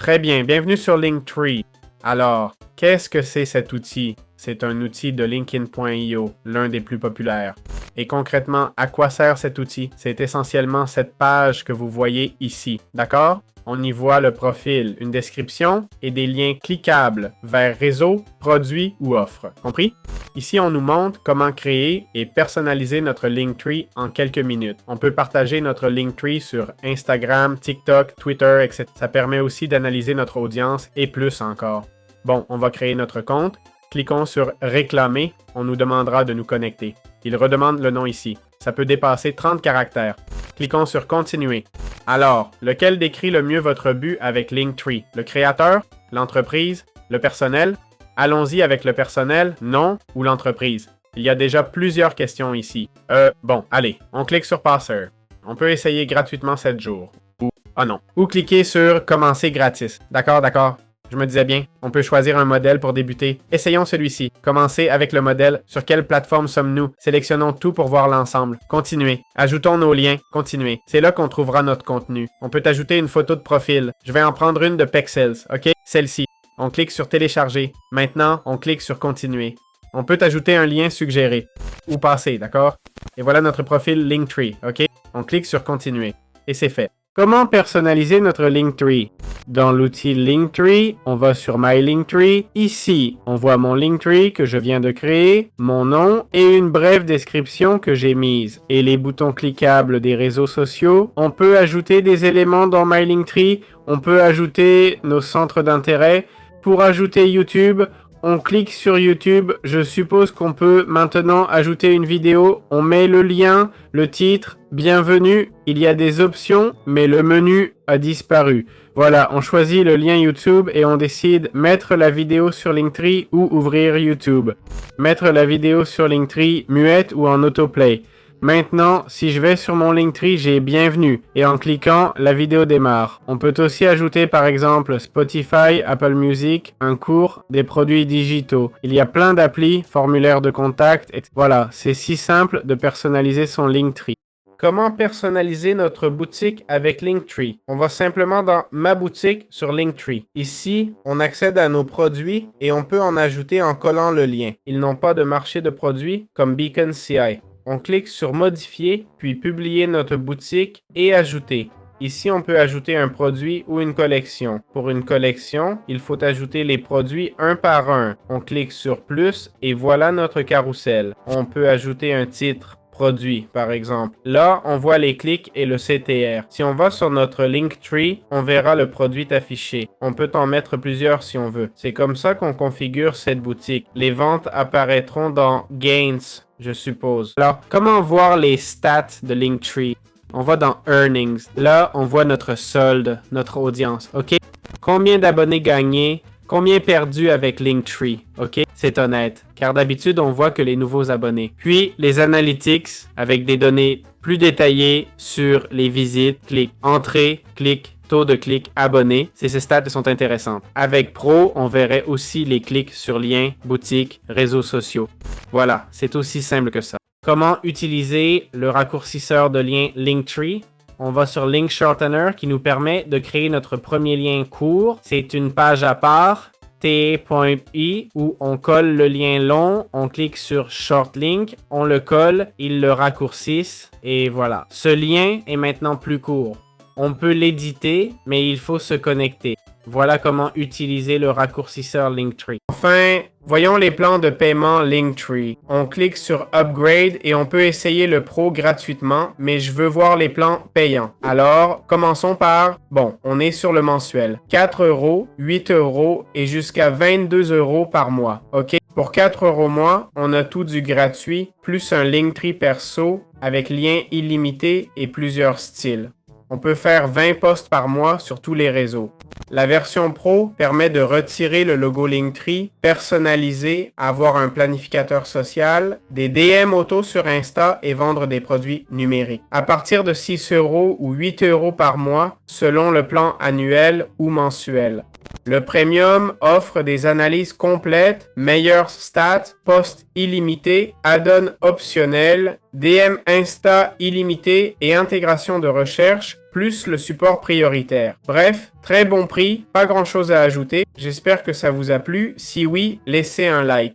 Très bien, bienvenue sur Linktree. Alors, qu'est-ce que c'est cet outil? C'est un outil de LinkedIn.io, l'un des plus populaires. Et concrètement, à quoi sert cet outil? C'est essentiellement cette page que vous voyez ici, d'accord? On y voit le profil, une description et des liens cliquables vers réseaux, produits ou offres. Compris? Ici, on nous montre comment créer et personnaliser notre Linktree en quelques minutes. On peut partager notre Linktree sur Instagram, TikTok, Twitter, etc. Ça permet aussi d'analyser notre audience et plus encore. Bon, on va créer notre compte. Cliquons sur « Réclamer ». On nous demandera de nous connecter. Il redemande le nom ici. Ça peut dépasser 30 caractères. Cliquons sur « Continuer ». Alors, lequel décrit le mieux votre but avec Linktree? Le créateur? L'entreprise? Le personnel? Allons-y avec le personnel, non ou l'entreprise? Il y a déjà plusieurs questions ici. Bon, allez, on clique sur « Passer ». On peut essayer gratuitement 7 jours. Ou cliquer sur « Commencer gratis ». D'accord. Je me disais bien, on peut choisir un modèle pour débuter. Essayons celui-ci. Commencer avec le modèle. Sur quelle plateforme sommes-nous? Sélectionnons tout pour voir l'ensemble. Continuer. Ajoutons nos liens. Continuer. C'est là qu'on trouvera notre contenu. On peut ajouter une photo de profil. Je vais en prendre une de Pexels, ok? Celle-ci. On clique sur Télécharger. Maintenant, on clique sur Continuer. On peut ajouter un lien suggéré. Ou passer, d'accord? Et voilà notre profil Linktree, ok? On clique sur Continuer. Et c'est fait. Comment personnaliser notre Linktree? Dans l'outil Linktree, on va sur My Linktree. Ici, on voit mon Linktree que je viens de créer, mon nom et une brève description que j'ai mise. Et les boutons cliquables des réseaux sociaux. On peut ajouter des éléments dans My Linktree. On peut ajouter nos centres d'intérêt. Pour ajouter YouTube, on clique sur YouTube. Je suppose qu'on peut maintenant ajouter une vidéo. On met le lien, le titre, bienvenue. Il y a des options, mais le menu a disparu. Voilà, on choisit le lien YouTube et on décide mettre la vidéo sur Linktree ou ouvrir YouTube. Mettre la vidéo sur Linktree muette ou en autoplay. Maintenant, si je vais sur mon Linktree, j'ai bienvenue et en cliquant, la vidéo démarre. On peut aussi ajouter par exemple Spotify, Apple Music, un cours, des produits digitaux. Il y a plein d'applis, formulaires de contact, etc. Voilà, c'est si simple de personnaliser son Linktree. Comment personnaliser notre boutique avec Linktree? On va simplement dans « Ma boutique » sur Linktree. Ici, on accède à nos produits et on peut en ajouter en collant le lien. Ils n'ont pas de marché de produits comme Beacon CI. On clique sur « Modifier » puis « Publier notre boutique » et « Ajouter ». Ici, on peut ajouter un produit ou une collection. Pour une collection, il faut ajouter les produits un par un. On clique sur « Plus » et voilà notre carrousel. On peut ajouter un titre. Produit, par exemple. Là, on voit les clics et le CTR. Si on va sur notre Linktree, on verra le produit affiché. On peut en mettre plusieurs si on veut. C'est comme ça qu'on configure cette boutique. Les ventes apparaîtront dans Gains, je suppose. Alors, comment voir les stats de Linktree? On va dans Earnings. Là, on voit notre solde, notre audience, ok? Combien d'abonnés gagnés? Combien perdu avec Linktree? Ok, c'est honnête, car d'habitude, on voit que les nouveaux abonnés. Puis, les analytics, avec des données plus détaillées sur les visites, clics, entrées, clics, taux de clics, abonnés. Ces stats sont intéressantes. Avec Pro, on verrait aussi les clics sur liens, boutiques, réseaux sociaux. Voilà, c'est aussi simple que ça. Comment utiliser le raccourcisseur de lien Linktree? On va sur Link Shortener qui nous permet de créer notre premier lien court. C'est une page à part, t.i, où on colle le lien long, on clique sur Short Link, on le colle, il le raccourcisse et voilà. Ce lien est maintenant plus court. On peut l'éditer, mais il faut se connecter. Voilà comment utiliser le raccourcisseur Linktree. Enfin, voyons les plans de paiement Linktree. On clique sur Upgrade et on peut essayer le Pro gratuitement, mais je veux voir les plans payants. Alors, commençons par, on est sur le mensuel. 4 €, 8 € et jusqu'à 22 € par mois. OK? Pour 4 € mois, on a tout du gratuit, plus un Linktree perso avec lien illimité et plusieurs styles. On peut faire 20 posts par mois sur tous les réseaux. La version Pro permet de retirer le logo Linktree, personnaliser, avoir un planificateur social, des DM auto sur Insta et vendre des produits numériques. À partir de 6 € ou 8 € par mois, selon le plan annuel ou mensuel. Le Premium offre des analyses complètes, meilleures stats, posts illimités, add-on optionnels, DM Insta illimité et intégration de recherche plus le support prioritaire. Bref, très bon prix, pas grand chose à ajouter. J'espère que ça vous a plu. Si oui, laissez un like.